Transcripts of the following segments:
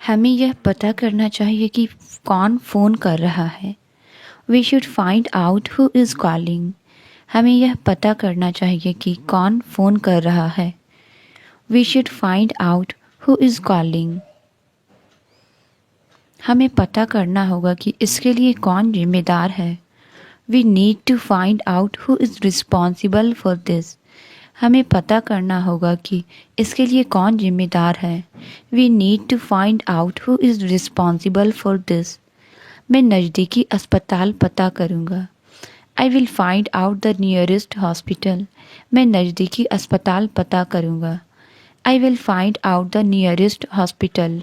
हमें यह पता करना चाहिए कि कौन फ़ोन कर रहा है। We should find out who is calling. हमें यह पता करना चाहिए कि कौन फ़ोन कर रहा है। We should find out who is calling. हमें पता करना होगा कि इसके लिए कौन जिम्मेदार है। We need to find out who is responsible for this. हमें पता करना होगा कि इसके लिए कौन जिम्मेदार है। We need to find out who is responsible for this. मैं नज़दीकी अस्पताल पता करूँगा। I will find out the nearest hospital. मैं नज़दीकी अस्पताल पता करूँगा। I will find out the nearest hospital.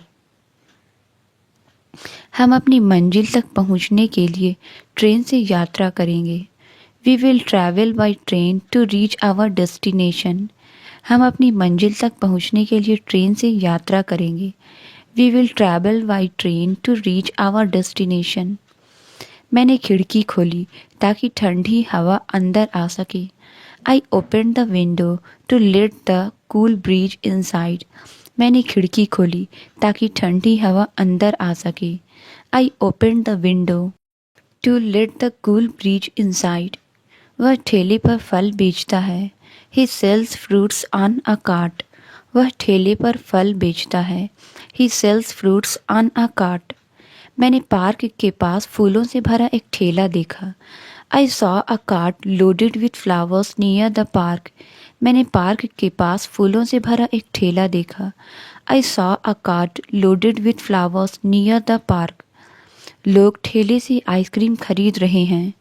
हम अपनी मंजिल तक पहुँचने के लिए ट्रेन से यात्रा करेंगे। We will travel by train to reach our destination. हम अपनी मंजिल तक पहुँचने के लिए ट्रेन से यात्रा करेंगे। We will travel by train to reach our destination. मैंने खिड़की खोली ताकि ठंडी हवा अंदर आ सके। I open the window to let the cool breeze inside. मैंने खिड़की खोली ताकि ठंडी हवा अंदर आ सके। I open the window to let the cool breeze inside. वह ठेले पर फल बेचता है। He sells fruits on a cart. वह ठेले पर फल बेचता है। He sells fruits on a cart. मैंने पार्क के पास फूलों से भरा एक ठेला देखा। I saw a cart loaded with flowers near the park. मैंने पार्क के पास फूलों से भरा एक ठेला देखा। I saw a cart loaded with flowers near the park. लोग ठेले से आइसक्रीम खरीद रहे हैं।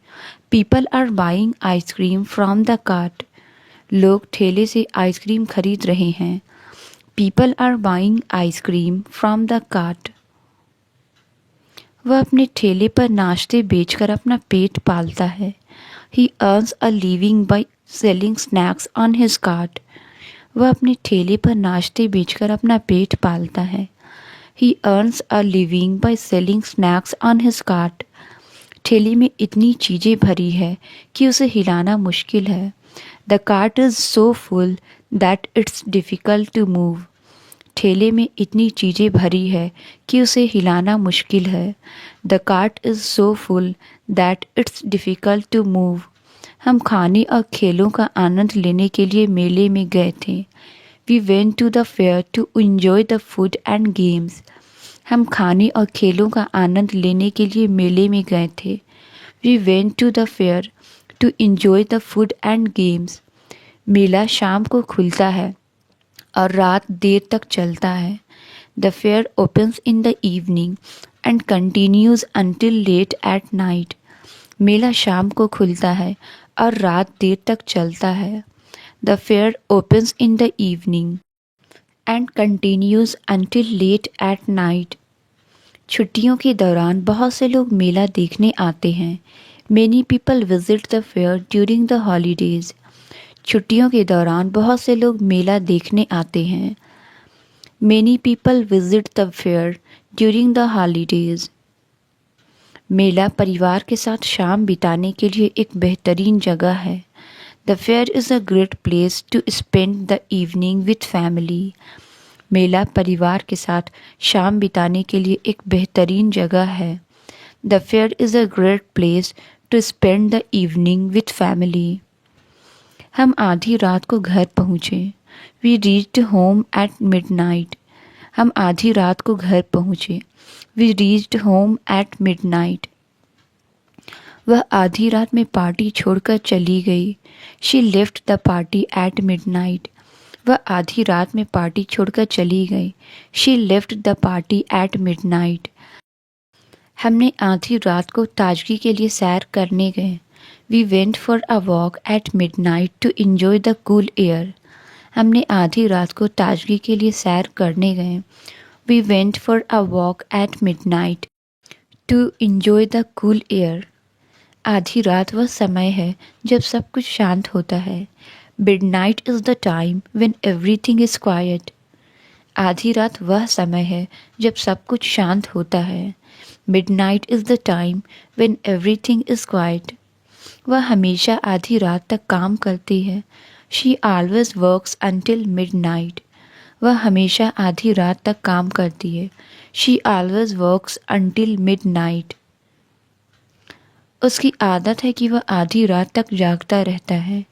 People are buying ice cream from the cart. लोग ठेले से आइसक्रीम खरीद रहे हैं। People are buying ice cream from the cart. वह अपने ठेले पर नाश्ते बेचकर अपना पेट पालता है। ही earns a living by selling snacks on his cart. वह अपने ठेले पर नाश्ते बेचकर अपना पेट पालता है। ही earns a living by selling snacks on his cart. ठेले में इतनी चीज़ें भरी है कि उसे हिलाना मुश्किल है। The cart is so full that it's difficult to move. ठेले में इतनी चीज़ें भरी है कि उसे हिलाना मुश्किल है। The cart is so full that it's difficult to move. हम खाने और खेलों का आनंद लेने के लिए मेले में गए थे। We went to the fair to enjoy the food and games. हम खाने और खेलों का आनंद लेने के लिए मेले में गए थे। We went to the fair to enjoy the food and games. मेला शाम को खुलता है और रात देर तक चलता है। The fair opens in the evening and continues until late at night. मेला शाम को खुलता है और रात देर तक चलता है। The fair opens in the evening and continues until late at night. छुट्टियों के दौरान बहुत से लोग मेला देखने आते हैं। Many people visit the fair during the holidays. छुट्टियों के दौरान बहुत से लोग मेला देखने आते हैं। Many people visit the fair during the holidays. मेला परिवार के साथ शाम बिताने के लिए एक बेहतरीन जगह है। The fair is a great place to spend the evening with family. मेला परिवार के साथ शाम बिताने के लिए एक बेहतरीन जगह है। The fair is a great place to spend the evening with family. हम आधी रात को घर पहुँचे। We reached home at midnight. हम आधी रात को घर पहुँचे। We reached home at midnight. वह आधी रात में पार्टी छोड़कर चली गई। She left the party at midnight. वह आधी रात में पार्टी छोड़कर चली गई। She left the party at midnight. हमने आधी रात को ताजगी के लिए सैर करने गए। We went for a walk at midnight to enjoy the cool air. हमने आधी रात को ताजगी के लिए सैर करने गए। We went for a walk at midnight to enjoy the cool air. आधी रात वह समय है जब सब कुछ शांत होता है। Midnight is the time when everything is quiet. आधी रात वह समय है जब सब कुछ शांत होता है। Midnight is the time when everything is quiet. वह हमेशा आधी रात तक काम करती है। She always works until midnight. वह हमेशा आधी रात तक काम करती है। She always works until midnight. उसकी आदत है कि वह आधी रात तक जागता रहता है।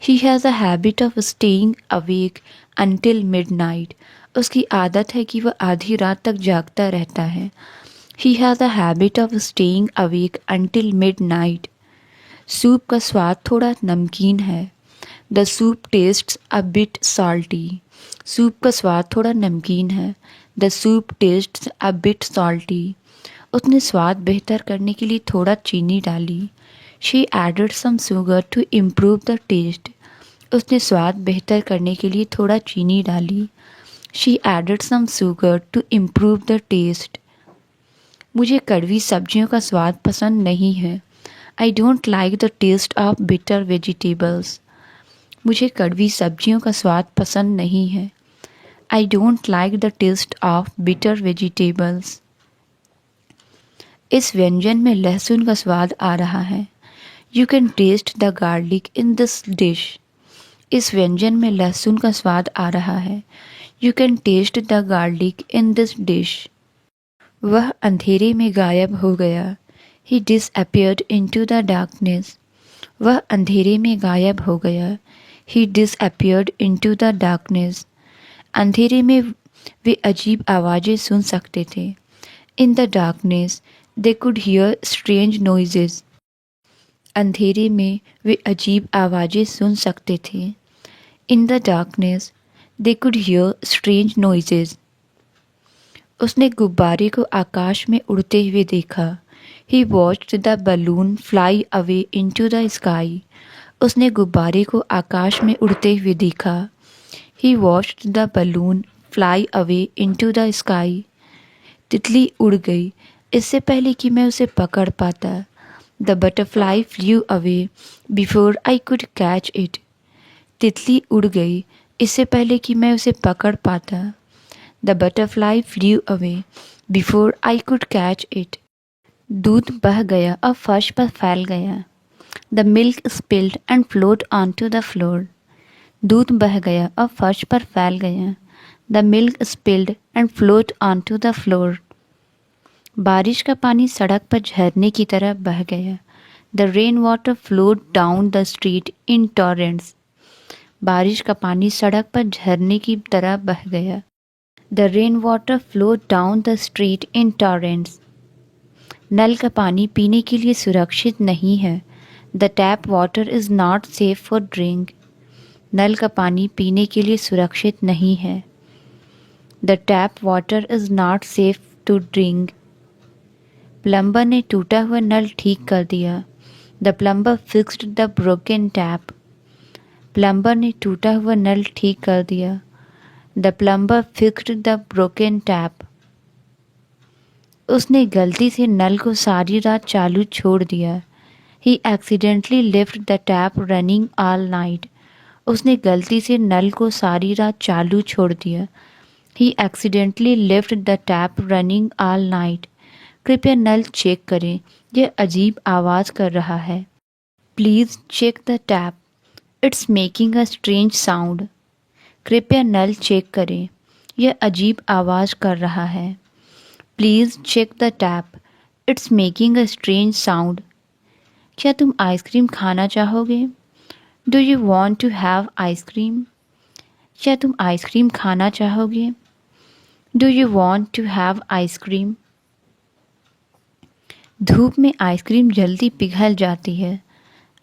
He has a habit of staying awake until midnight. उसकी आदत है कि वह आधी रात तक जागता रहता है। He has a habit of staying awake until midnight. Soup का स्वाद थोड़ा नमकीन है। The soup tastes a bit salty. Soup का स्वाद थोड़ा नमकीन है। The soup tastes a bit salty. उसने स्वाद बेहतर करने के लिए थोड़ा चीनी डाली। She added some sugar to improve the taste. उसने स्वाद बेहतर करने के लिए थोड़ा चीनी डाली। She added some sugar to improve the test. मुझे कड़वी सब्जियों का स्वाद पसंद नहीं है। I don't like the taste of bitter vegetables. मुझे कड़वी सब्जियों का स्वाद पसंद नहीं है। I don't like the taste of bitter vegetables. इस व्यंजन में लहसुन का स्वाद आ रहा है। You can taste the garlic in this dish. इस व्यंजन में लहसुन का स्वाद आ रहा है। You can taste the garlic in this dish. वह अंधेरे में गायब हो गया। He disappeared into the darkness. वह अंधेरे में गायब हो गया। He disappeared into the darkness. अंधेरे में वे अजीब आवाज़ें सुन सकते थे। In the darkness they could hear strange noises. अंधेरे में वे अजीब आवाज़ें सुन सकते थे। In the darkness they could hear strange noises. उसने गुब्बारे को आकाश में उड़ते हुए देखा। He watched the balloon fly away into the sky. उसने गुब्बारे को आकाश में उड़ते हुए देखा। He watched the balloon fly away into the sky. तितली उड़ गई इससे पहले कि मैं उसे पकड़ पाता। The butterfly flew away before I could catch it. तितली उड़ गई इससे पहले कि मैं उसे पकड़ पाता। The butterfly flew away before I could catch it. दूध बह गया और फर्श पर फैल गया। The milk spilled and float on to the floor. दूध बह गया और फर्श पर फैल गया। The milk spilled and float on to the floor. बारिश का पानी सड़क पर झरने की तरह बह गया। The rain water float down the street in torrents. बारिश का पानी सड़क पर झरने की तरह बह गया। The rain water float down the street in torrents. नल का पानी पीने के लिए सुरक्षित नहीं है। The tap water is not safe for drink. नल का पानी पीने के लिए सुरक्षित नहीं है। The tap water is not safe to drink. Plumber ने टूटा हुआ नल ठीक कर दिया। The plumber fixed the broken tap. Plumber ने टूटा हुआ नल ठीक कर दिया। The plumber fixed the broken tap. उसने गलती से नल को सारी रात चालू छोड़ दिया। He accidentally left the tap running all night. उसने गलती से नल को सारी रात चालू छोड़ दिया। He accidentally left the tap running all night. कृपया नल चेक करें, यह अजीब आवाज़ कर रहा है। Please check the tap, it's making a strange sound. कृपया नल चेक करें, यह अजीब आवाज़ कर रहा है। Please check the tap, it's making a strange sound. क्या तुम आइसक्रीम खाना चाहोगे? Do you want to have ice cream? क्या तुम आइसक्रीम खाना चाहोगे? Do you want to have ice cream? धूप में आइसक्रीम जल्दी पिघल जाती है।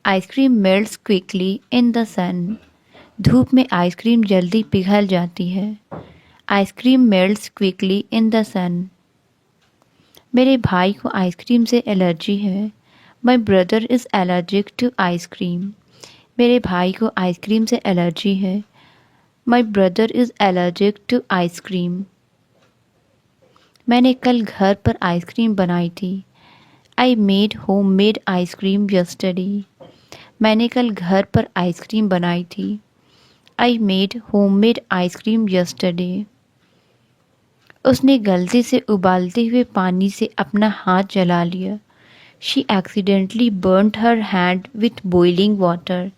Ice cream melts quickly in the sun. धूप में आइसक्रीम जल्दी पिघल जाती है। Ice cream melts quickly in the sun. मेरे भाई को आइसक्रीम से एलर्जी है। My brother is allergic to ice cream. मेरे भाई को आइसक्रीम से एलर्जी है। My brother is allergic to ice cream. मैंने कल घर पर आइसक्रीम बनाई थी। I made homemade ice cream yesterday. मैंने कल घर पर आइसक्रीम बनाई थी। I made homemade ice cream yesterday. उसने गलती से उबालते हुए पानी से अपना हाथ जला लिया। She accidentally burned her hand with boiling water.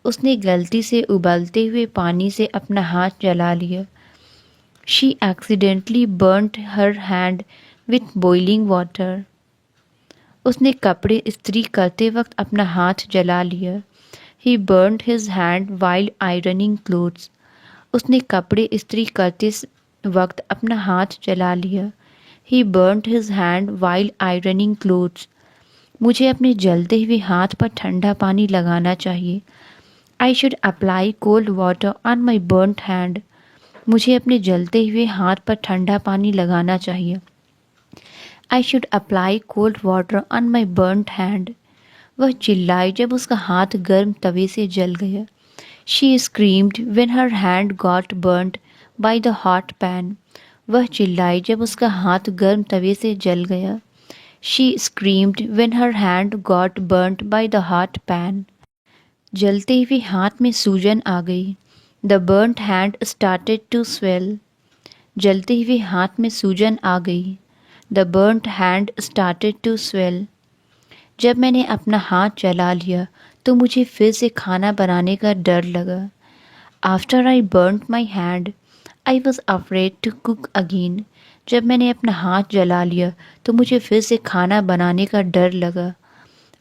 उसने गलती से उबालते हुए पानी से अपना हाथ जला लिया। She accidentally burned her hand with boiling water. उसने कपड़े इस्त्री करते वक्त अपना हाथ जला लिया। He burned his hand while ironing clothes. उसने कपड़े इस्त्री करते वक्त अपना हाथ जला लिया। He burned his hand while ironing clothes. मुझे अपने जलते हुए हाथ पर ठंडा पानी लगाना चाहिए। I should apply cold water on my burned hand. मुझे अपने जलते हुए हाथ पर ठंडा पानी लगाना चाहिए। I should apply cold water on my burned hand. वह चिल्लाई जब उसका हाथ गर्म तवे से जल गया। She screamed when her hand got burned by the hot pan. वह चिल्लाई जब उसका हाथ गर्म तवे से जल गया। She screamed when her hand got burned by the hot pan. जलते हुए हाथ में सूजन आ गई। The burned hand started to swell. जलते हुए हाथ में सूजन आ गई। The burned hand started to swell. जब मैंने अपना हाथ जला लिया तो मुझे फिर से खाना बनाने का डर लगा। After I burned my hand I was afraid to cook again. जब मैंने अपना हाथ जला लिया तो मुझे फिर से खाना बनाने का डर लगा।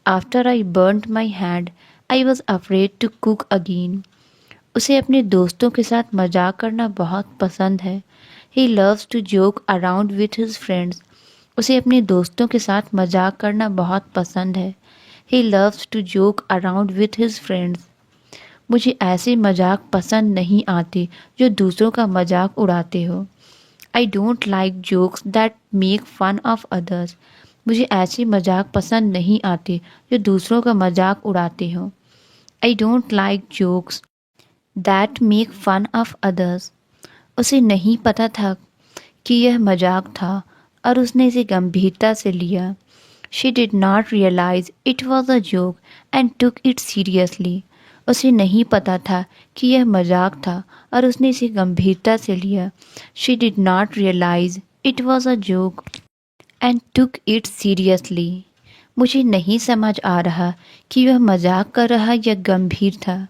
After I burned my hand I was afraid to cook again. उसे अपने दोस्तों के साथ मजाक करना बहुत पसंद है। He loves to joke around with his friends. उसे अपने दोस्तों के साथ मजाक करना बहुत पसंद है। He loves to joke around with his friends. मुझे ऐसे मजाक पसंद नहीं आते जो दूसरों का मजाक उड़ाते हो। I don't like jokes that make fun of others. मुझे ऐसे मजाक पसंद नहीं आते जो दूसरों का मजाक उड़ाते हो। I don't like jokes that make fun of others. उसे नहीं पता था कि यह मजाक था और उसने इसे गंभीरता से लिया। She did not realise it was a joke and took it seriously. उसे नहीं पता था कि यह मजाक था और उसने इसे गंभीरता से लिया। She did not realise it was a joke and took it seriously. मुझे नहीं समझ आ रहा कि वह मजाक कर रहा या गंभीर था।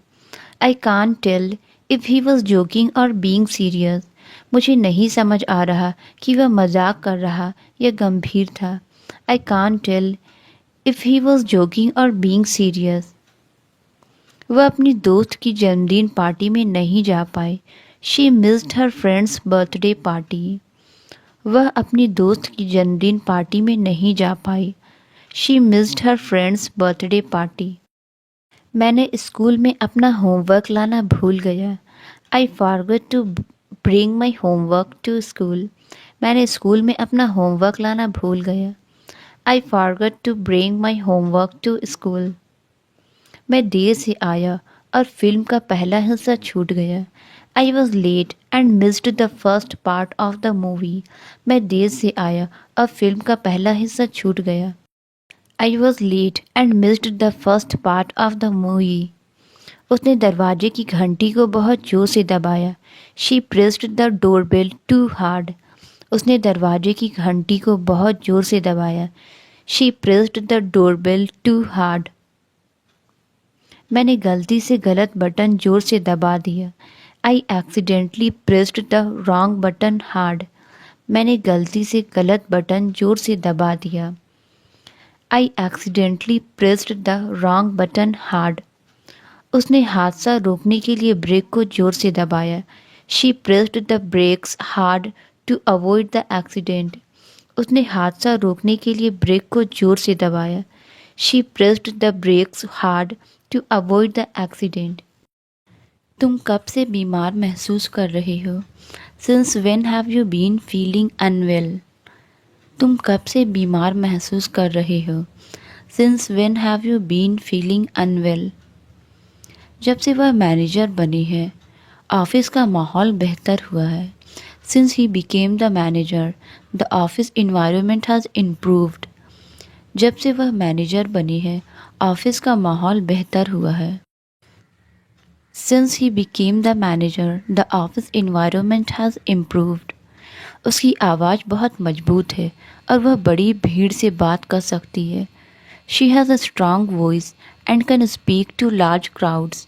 I can't tell if he was joking और बीइंग सीरियस। मुझे नहीं समझ आ रहा कि वह मजाक कर रहा या गंभीर था। I can't tell if he was joking और बीइंग सीरियस। वह अपनी दोस्त की जन्मदिन पार्टी में नहीं जा पाई। She missed her friend's birthday party. वह अपनी दोस्त की जन्मदिन पार्टी में नहीं जा पाई। She missed her friend's birthday party. मैंने स्कूल में अपना होमवर्क लाना भूल गया। I forgot to bring my homework to school. मैंने स्कूल में अपना होमवर्क लाना भूल गया। I forgot to bring my homework to school. मैं देर से आया और फिल्म का पहला हिस्सा छूट गया। I was late and missed the first part of the movie. मैं देर से आया और फिल्म का पहला हिस्सा छूट गया। I was late and missed the first part of the movie. उसने दरवाजे की घंटी को बहुत जोर से दबाया। She pressed the doorbell too hard. उसने दरवाजे की घंटी को बहुत जोर से दबाया। She pressed the doorbell too hard. मैंने गलती से गलत बटन जोर से दबा दिया। I accidentally pressed the wrong button hard. मैंने गलती से गलत बटन जोर से दबा दिया। I accidentally pressed the wrong button hard. उसने हादसा रोकने के लिए ब्रेक को जोर से दबाया। She pressed the brakes hard to avoid the accident. उसने हादसा रोकने के लिए ब्रेक को जोर से दबाया। She pressed the brakes hard to avoid the accident. तुम कब से बीमार महसूस कर रहे हो? Since when have you been feeling unwell? तुम कब से बीमार महसूस कर रहे हो? Since when have you been feeling unwell? जब से वह मैनेजर बनी है ऑफिस का माहौल बेहतर हुआ है। Since he became the manager the office environment has improved. जब से वह मैनेजर बनी है ऑफिस का माहौल बेहतर हुआ है। Since he became the manager the office environment has improved. उसकी आवाज़ बहुत मजबूत है और वह बड़ी भीड़ से बात कर सकती है। She has a strong voice and can speak to large crowds.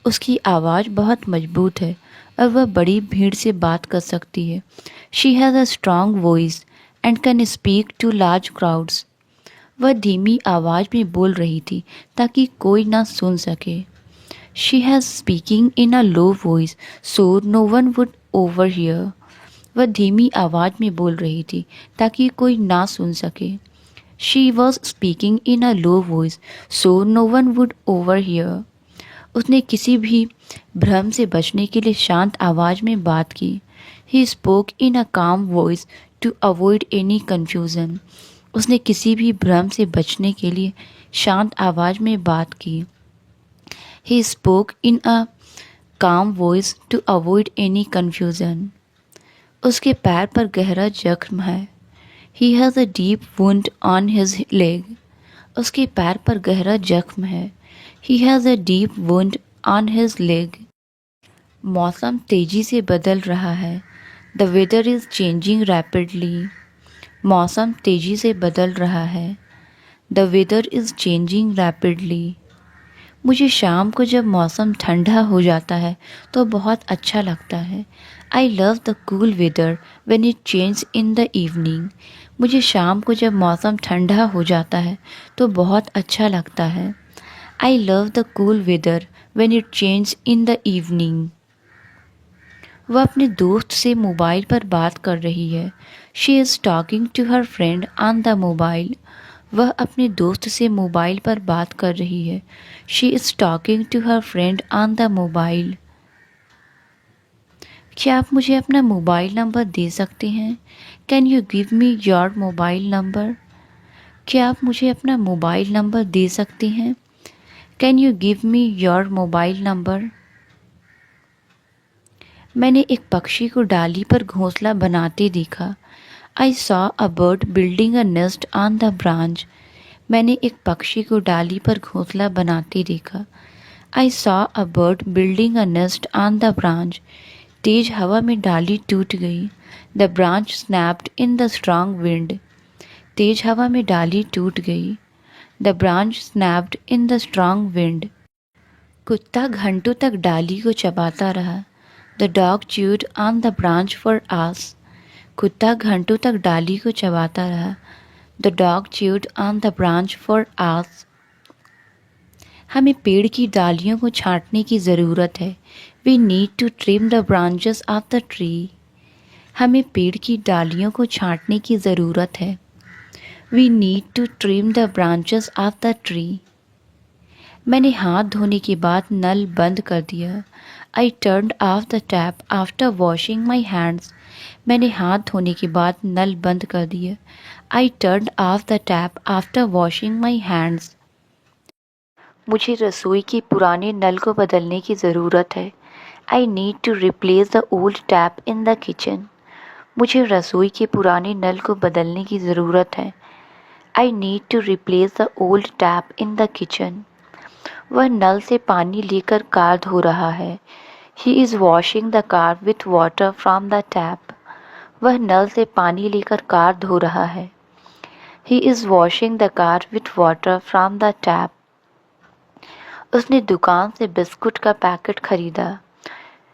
उसकी आवाज़ बहुत मजबूत है और वह बड़ी भीड़ से बात कर सकती है। She has a strong voice and can speak to large crowds. वह धीमी आवाज़ में बोल रही थी ताकि कोई ना सुन सके। She has speaking in a low voice so no one would overhear. वह धीमी आवाज़ में बोल रही थी ताकि कोई ना सुन सके। She was speaking in a low voice so no one would overhear. उसने किसी भी भ्रम से बचने के लिए शांत आवाज़ में बात की। He spoke in a calm voice to avoid any confusion. उसने किसी भी भ्रम से बचने के लिए शांत आवाज़ में बात की। He spoke in a calm voice to avoid any confusion. उसके पैर पर गहरा जख्म है। He has a deep wound on his leg. उसके पैर पर गहरा जख्म है। He has a deep wound on his leg. मौसम तेजी से बदल रहा है। The weather is changing rapidly. मौसम तेजी से बदल रहा है। The weather is changing rapidly. मुझे शाम को जब मौसम ठंडा हो जाता है तो बहुत अच्छा लगता है। I love the cool weather when it change in the evening. मुझे शाम को जब मौसम ठंडा हो जाता है तो बहुत अच्छा लगता है। I love the cool weather when it change in the evening. वह अपने दोस्त से मोबाइल पर बात कर रही है। She is talking to her friend on the mobile. वह अपने दोस्त से मोबाइल पर बात कर रही है। She is talking to her friend on the mobile. क्या आप मुझे अपना मोबाइल नंबर दे सकते हैं? Can you give me your mobile number? क्या आप मुझे अपना मोबाइल नंबर दे सकते हैं? Can you give me your mobile number? मैंने एक पक्षी को डाली पर घोंसला बनाते देखा। I saw a bird building a nest on the branch. मैंने एक पक्षी को डाली पर घोंसला बनाते देखा। I saw a bird building a nest on the branch. तेज हवा में डाली टूट गई। The branch snapped in the strong wind. तेज हवा में डाली टूट गई। The branch snapped in the strong wind. कुत्ता घंटों तक डाली को चबाता रहा। The dog chewed on the branch for hours. कुत्ता घंटों तक डाली को चबाता रहा। The dog chewed on the branch for hours. हमें पेड़ की डालियों को छांटने की ज़रूरत है। We need to trim the branches of the tree. हमें पेड़ की डालियों को छांटने की ज़रूरत है। We need to trim the branches of the tree. मैंने हाथ धोने के बाद नल बंद कर दिया। I turned off the tap after washing my hands. मैंने हाथ धोने के बाद नल बंद कर दिया। I turned off the tap after washing my hands. मुझे रसोई के पुराने नल को बदलने की ज़रूरत है। I need to replace the old tap in the kitchen. मुझे रसोई के पुराने नल को बदलने की ज़रूरत है। I need to replace the old tap in the kitchen. वह नल से पानी लेकर कार धो रहा है। He is washing the car with water from the tap. वह नल से पानी लेकर कार धो रहा है। He is washing the car with water from the tap. उसने दुकान से बिस्कुट का पैकेट खरीदा।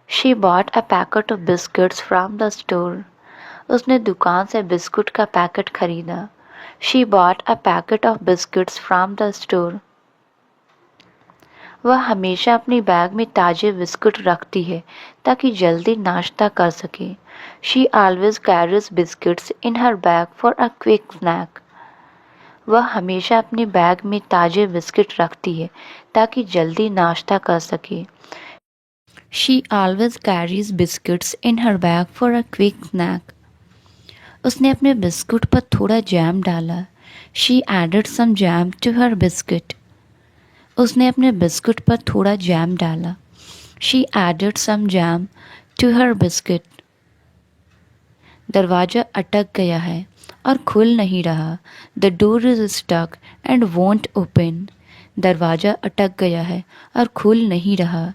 She bought a packet of biscuits from the store. उसने दुकान से बिस्कुट का पैकेट खरीदा। She bought a packet of biscuits from the store. वह हमेशा अपने बैग में ताज़े बिस्कुट रखती है ताकि जल्दी नाश्ता कर सके। She always carries biscuits in her bag for a quick snack. वह हमेशा अपने बैग में ताज़े बिस्किट रखती है ताकि जल्दी नाश्ता कर सके। She always carries biscuits in her bag for a quick snack. उसने अपने बिस्कुट पर थोड़ा जैम डाला। She added some jam to her biscuit. उसने अपने बिस्कुट पर थोड़ा जैम डाला। She added some jam to her biscuit. दरवाज़ा अटक गया है और खुल नहीं रहा। The door is stuck and won't open. दरवाज़ा अटक गया है और खुल नहीं रहा।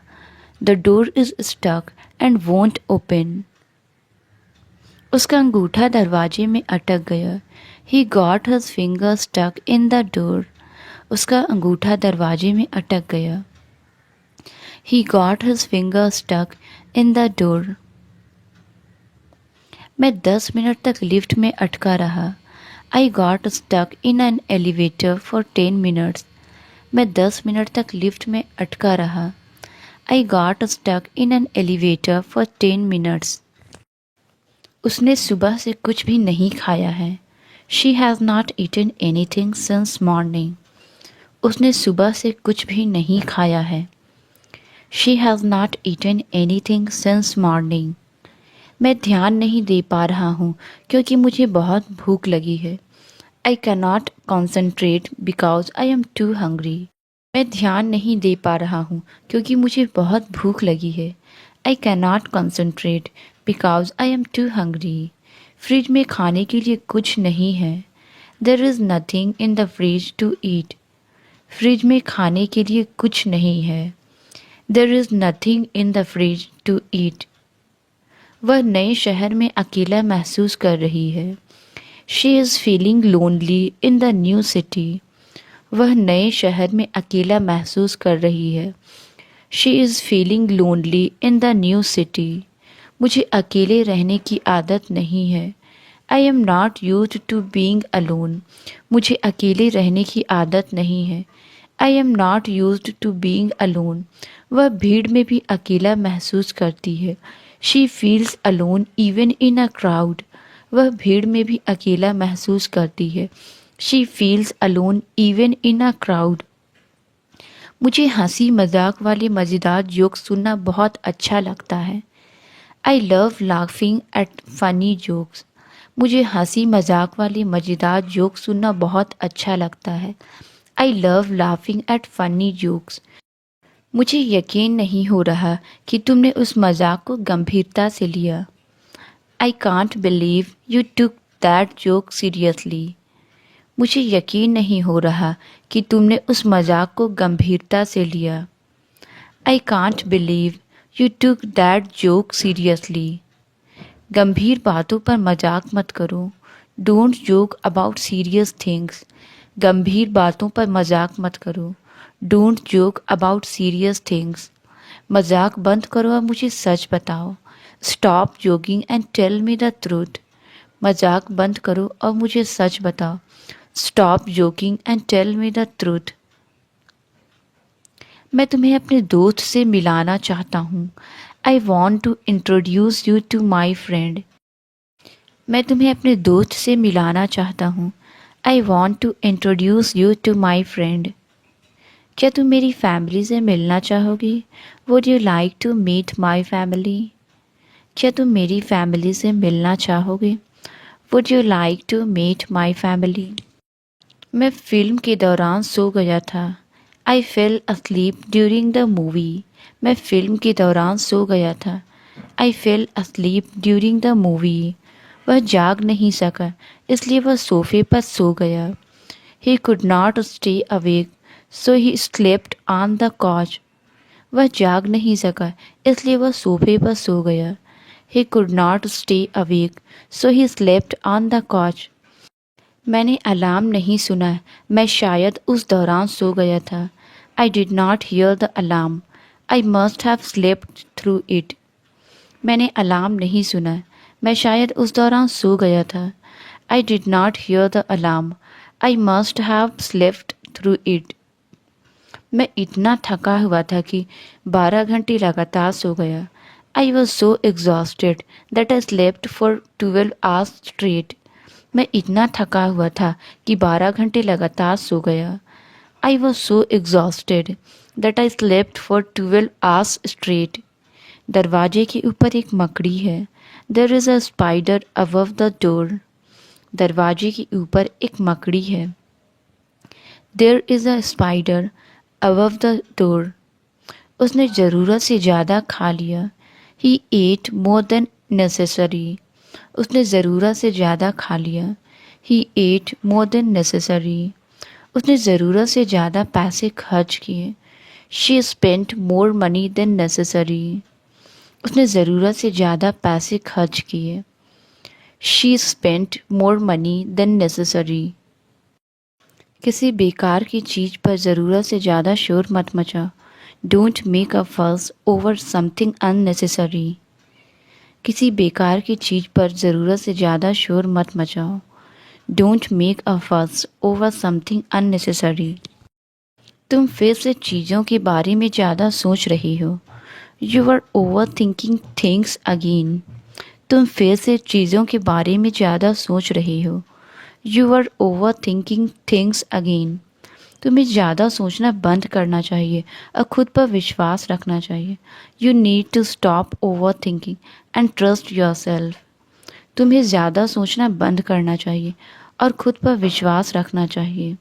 The door is stuck and won't open. उसका अंगूठा दरवाजे में अटक गया। He got his finger stuck in the door. उसका अंगूठा दरवाजे में अटक गया। He got his finger stuck in the door. मैं 10 मिनट तक लिफ्ट में अटका रहा. I got stuck in an elevator for 10 minutes. मैं 10 मिनट तक लिफ्ट में अटका रहा. I got stuck in an elevator for 10 minutes. उसने सुबह से कुछ भी नहीं खाया है. She has not eaten anything since morning. उसने सुबह से कुछ भी नहीं खाया है. She has not eaten anything since morning. मैं ध्यान नहीं दे पा रहा हूँ क्योंकि मुझे बहुत भूख लगी है. I cannot concentrate because I am too hungry. मैं ध्यान नहीं दे पा रहा हूँ क्योंकि मुझे बहुत भूख लगी है. I cannot concentrate because I am too hungry. Fridge में खाने के लिए कुछ नहीं है. There is nothing in the fridge to eat. Fridge में खाने के लिए कुछ नहीं है. There is nothing in the fridge to eat. वह नए शहर में अकेला महसूस कर रही है. She is feeling lonely in the new city. वह नए शहर में अकेला महसूस कर रही है. She is feeling lonely in the new city. मुझे अकेले रहने की आदत नहीं है. I am not used to being alone. मुझे अकेले रहने की आदत नहीं है. I am not used to being alone. वह भीड़ में भी अकेला महसूस करती है. She feels alone even in a crowd. वह भीड़ में भी अकेला महसूस करती है. She feels alone even in a crowd. मुझे हंसी मजाक वाले मज़ेदार जोक सुनना बहुत अच्छा लगता है. I love laughing at funny jokes. मुझे हंसी मजाक वाले मज़ेदार जोक सुनना बहुत अच्छा लगता है. I love laughing at funny jokes. मुझे यकीन नहीं हो रहा कि तुमने उस मजाक को गंभीरता से लिया. I can't believe you took that joke seriously. मुझे यकीन नहीं हो रहा कि तुमने उस मजाक को गंभीरता से लिया. I can't believe you took that joke seriously. गंभीर बातों पर मजाक मत करो. Don't joke about serious things. गंभीर बातों पर मजाक मत करो. Don't joke about serious things. मजाक बंद करो और मुझे सच बताओ. Stop joking and tell me the truth. मजाक बंद करो और मुझे सच बताओ. Stop joking and tell me the truth. मैं तुम्हें अपने दोस्त से मिलाना चाहता हूँ. I want to introduce you to my friend. मैं तुम्हें अपने दोस्त से मिलाना चाहता हूँ. I want to introduce you to my friend. क्या तुम मेरी फैमिली से मिलना चाहोगी? Would you like to meet my family? क्या तुम मेरी फैमिली से मिलना चाहोगे? Would you like to meet my family? मैं फिल्म के दौरान सो गया था. I fell asleep during the movie. मैं फिल्म के दौरान सो गया था. I fell asleep during the movie. वह जाग नहीं सका इसलिए वह सोफे पर सो गया. He could not stay awake, so he slept on the couch. वह जाग नहीं सका इसलिए वह सोफे पर सो गया. He could not stay awake, so he slept on the couch. मैंने अलार्म नहीं सुना. मैं शायद उस दौरान सो गया था. I did not hear the alarm. I must have slept through it. मैंने अलार्म नहीं सुना. मैं शायद उस दौरान सो गया था. I did not hear the alarm. I must have slept through it. मैं इतना थका हुआ था कि 12 घंटे लगातार सो गया. I was so exhausted that I slept for 12 hours straight. मैं इतना थका हुआ था कि 12 घंटे लगातार सो गया. I was so exhausted that I slept for 12 hours straight. दरवाजे के ऊपर एक मकड़ी है. There is a spider above the door. दरवाजे के ऊपर एक मकड़ी है. There is a spider above the door. उसने ज़रूरत से ज़्यादा खा लिया. He ate more than necessary. उसने ज़रूरत से ज़्यादा खा लिया. He ate more than necessary. उसने ज़रूरत से ज़्यादा पैसे खर्च किए. She spent more money than necessary. उसने ज़रूरत से ज़्यादा पैसे खर्च किए. She spent more money than necessary. किसी बेकार की चीज़ पर ज़रूरत से ज़्यादा शोर मत मचाओ. डोंट मेक अ फस ओवर समथिंग अननेसेसरी। किसी बेकार की चीज़ पर ज़रूरत से ज़्यादा शोर मत मचाओ। डोंट मेक अ फस ओवर समथिंग अननेसेसरी। तुम फिर से चीज़ों के बारे में ज़्यादा सोच रही हो। You are overthinking things again. तुम फिर से चीज़ों के बारे में ज़्यादा सोच रही हो। You are overthinking things again. तुम्हें ज़्यादा सोचना बंद करना चाहिए और खुद पर विश्वास रखना चाहिए। You need to stop overthinking and trust yourself. तुम्हें ज़्यादा सोचना बंद करना चाहिए और खुद पर विश्वास रखना चाहिए।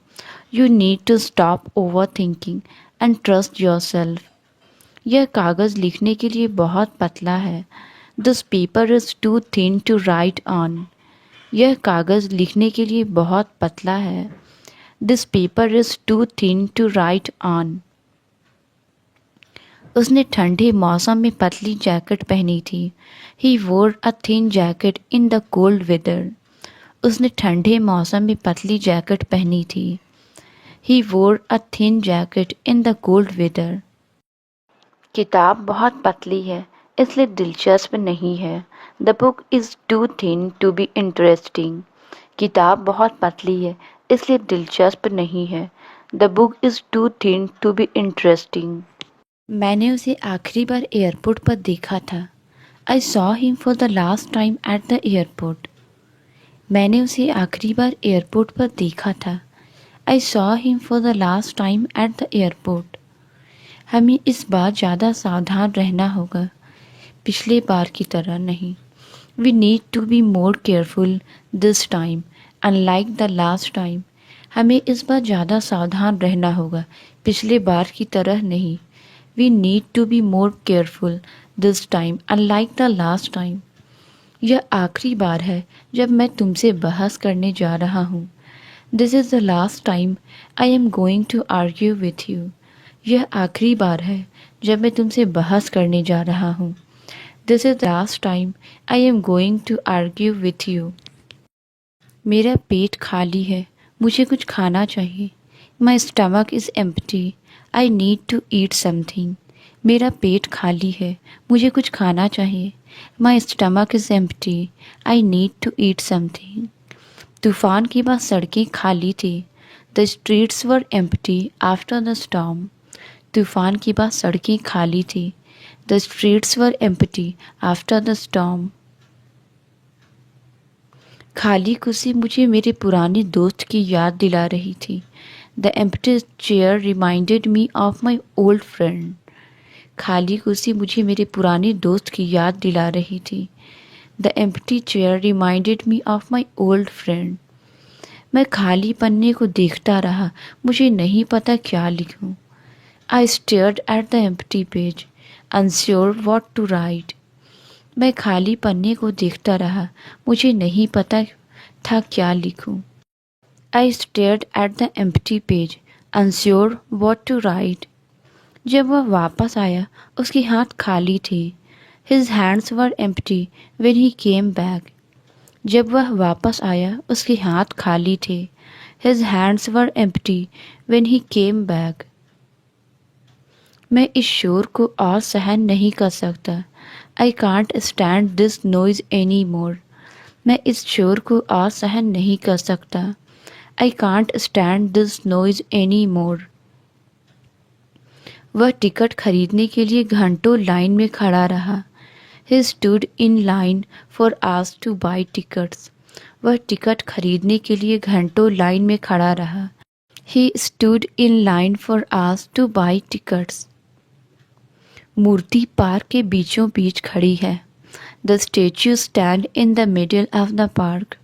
You need to stop overthinking and trust yourself. यह कागज़ लिखने के लिए बहुत पतला है। This paper is too thin to write on. यह कागज़ लिखने के लिए बहुत पतला है। This paper is too thin to write on. उसने ठंडे मौसम में पतली जैकेट पहनी थी। He wore a thin jacket in the cold weather. उसने ठंडे मौसम में पतली जैकेट पहनी थी। He wore a thin jacket in the cold weather. किताब बहुत पतली है इसलिए दिलचस्प नहीं है। The book is too thin to be interesting. किताब बहुत पतली है इसलिए दिलचस्प नहीं है। The book is too thin to be interesting. मैंने उसे आखिरी बार एयरपोर्ट पर देखा था। I saw him for the last time at the airport. मैंने उसे आखिरी बार एयरपोर्ट पर देखा था। I saw him for the last time at the airport. हमें इस बार ज़्यादा सावधान रहना होगा, पिछले बार की तरह नहीं। We need to be more careful this time unlike the last time. हमें इस बार ज़्यादा सावधान रहना होगा, पिछले बार की तरह नहीं। We need to be more careful this time unlike the last time. यह आखिरी बार है जब मैं तुमसे बहस करने जा रहा हूँ। This is the last time I am going to argue with you. यह आखिरी बार है जब मैं तुमसे बहस करने जा रहा हूँ। This is the last time I am going to argue with you. मेरा पेट खाली है, मुझे कुछ खाना चाहिए। My stomach is empty, I need to eat something. मेरा पेट खाली है, मुझे कुछ खाना चाहिए। My stomach is empty, I need to eat something. तूफान के बाद सड़कें खाली थी। The streets were empty after the storm. तूफान के बाद सड़कें खाली थी। The streets were empty after the storm. खाली कुर्सी मुझे मेरे पुराने दोस्त की याद दिला रही थी। The empty chair reminded me of my old friend. खाली कुर्सी मुझे मेरे पुराने दोस्त की याद दिला रही थी। The empty chair reminded me of my old friend. मैं खाली पन्ने को देखता रहा, मुझे नहीं पता क्या लिखूं। I stared at the empty page, unsure what to write. मैं खाली पन्ने को देखता रहा, मुझे नहीं पता था क्या लिखूं। I stared at the empty page, unsure what to write. जब वह वापस आया उसके हाथ खाली थे। His hands were empty when he came back. जब वह वापस आया उसके हाथ खाली थे। His hands were empty when he came back. मैं इस शोर को और सहन नहीं कर सकता। I can't stand this noise any more. मैं इस शोर को और सहन नहीं कर सकता। I can't stand this noise any मोर। वह टिकट खरीदने के लिए घंटों लाइन में खड़ा रहा। He stood in line for hours to buy tickets. वह टिकट खरीदने के लिए घंटों लाइन में खड़ा रहा। He stood in line for hours to buy tickets. मूर्ति पार्क के बीचों बीच खड़ी है। The statue stand in the middle of the park.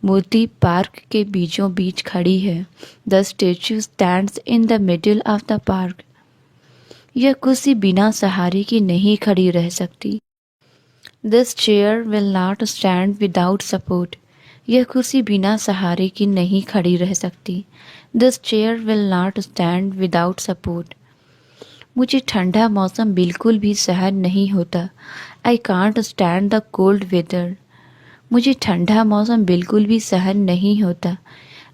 मूर्ति पार्क के बीचों बीच खड़ी है। The statue stands in the middle of the park. यह कुर्सी बिना सहारे की नहीं खड़ी रह सकती। This chair will not stand without support. यह कुर्सी बिना सहारे की नहीं खड़ी रह सकती। This chair will not stand without support. मुझे ठंडा मौसम बिल्कुल भी सहन नहीं होता। I can't stand the cold weather. मुझे ठंडा मौसम बिल्कुल भी सहन नहीं होता।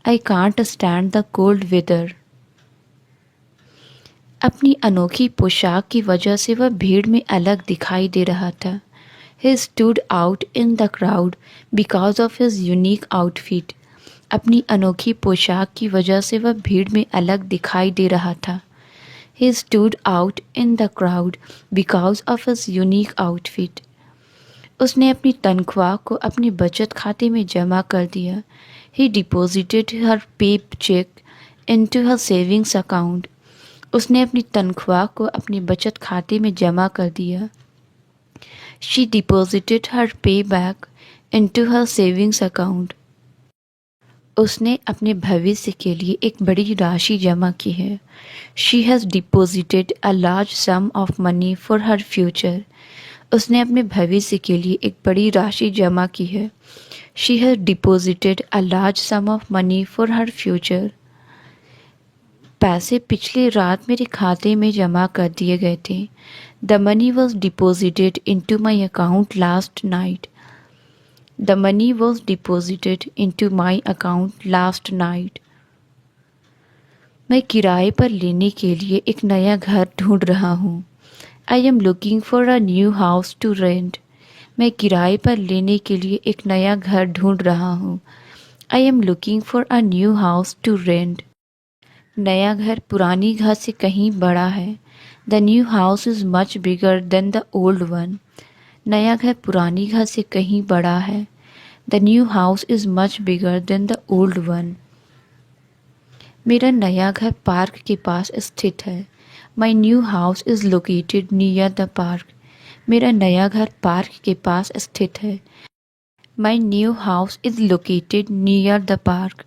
I can't stand the cold weather. अपनी अनोखी पोशाक की वजह से वह भीड़ में अलग दिखाई दे रहा था। He stood out in the crowd because of his unique outfit. अपनी अनोखी पोशाक की वजह से वह भीड़ में अलग दिखाई दे रहा था। He stood out in the crowd because of his unique outfit. उसने अपनी तनख्वाह को अपनी बचत खाते में जमा कर दिया। He deposited her paycheck into her savings account. उसने अपनी तनख्वाह को अपनी बचत खाते में जमा कर दिया। She deposited her payback into her savings account. उसने अपने भविष्य के लिए एक बड़ी राशि जमा की है। She has deposited a large sum of money for her future. उसने अपने भविष्य के लिए एक बड़ी राशि जमा की है। She has deposited a large sum of money for her future. पैसे पिछली रात मेरे खाते में जमा कर दिए गए थे। The money was deposited into my account last night. The money was deposited into my account last night. मैं किराए पर लेने के लिए एक नया घर ढूंढ रहा हूँ। I am looking for a new house to rent. मैं किराए पर लेने के लिए एक नया घर ढूंढ रहा हूँ। I am looking for a new house to rent. नया घर पुरानी घर से कहीं बड़ा है। The new house is much bigger than the old one. नया घर पुरानी घर से कहीं बड़ा है। The new house is much bigger than the old one. मेरा नया घर पार्क के पास स्थित है। My new house is located near the park. मेरा नया घर पार्क के पास स्थित है। My new house is located near the park.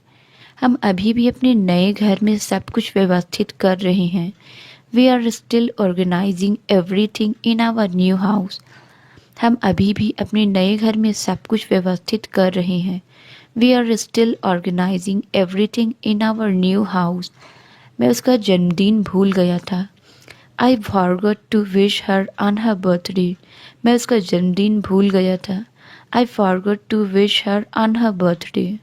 हम अभी भी अपने नए घर में सब कुछ व्यवस्थित कर रहे हैं। We are still organizing everything in our new house. हम अभी भी अपने नए घर में सब कुछ व्यवस्थित कर रहे हैं। We are still organizing everything in our new house. मैं उसका जन्मदिन भूल गया था। I forgot to wish her on her birthday. मैं उसका जन्मदिन भूल गया था। I forgot to wish her on her birthday.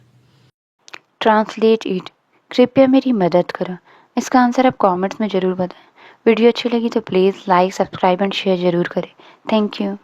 Translate it. कृपया मेरी मदद करो। इसका आंसर आप कमेंट्स में ज़रूर बताएं। वीडियो अच्छी लगी तो please like, subscribe and share ज़रूर करें। Thank you.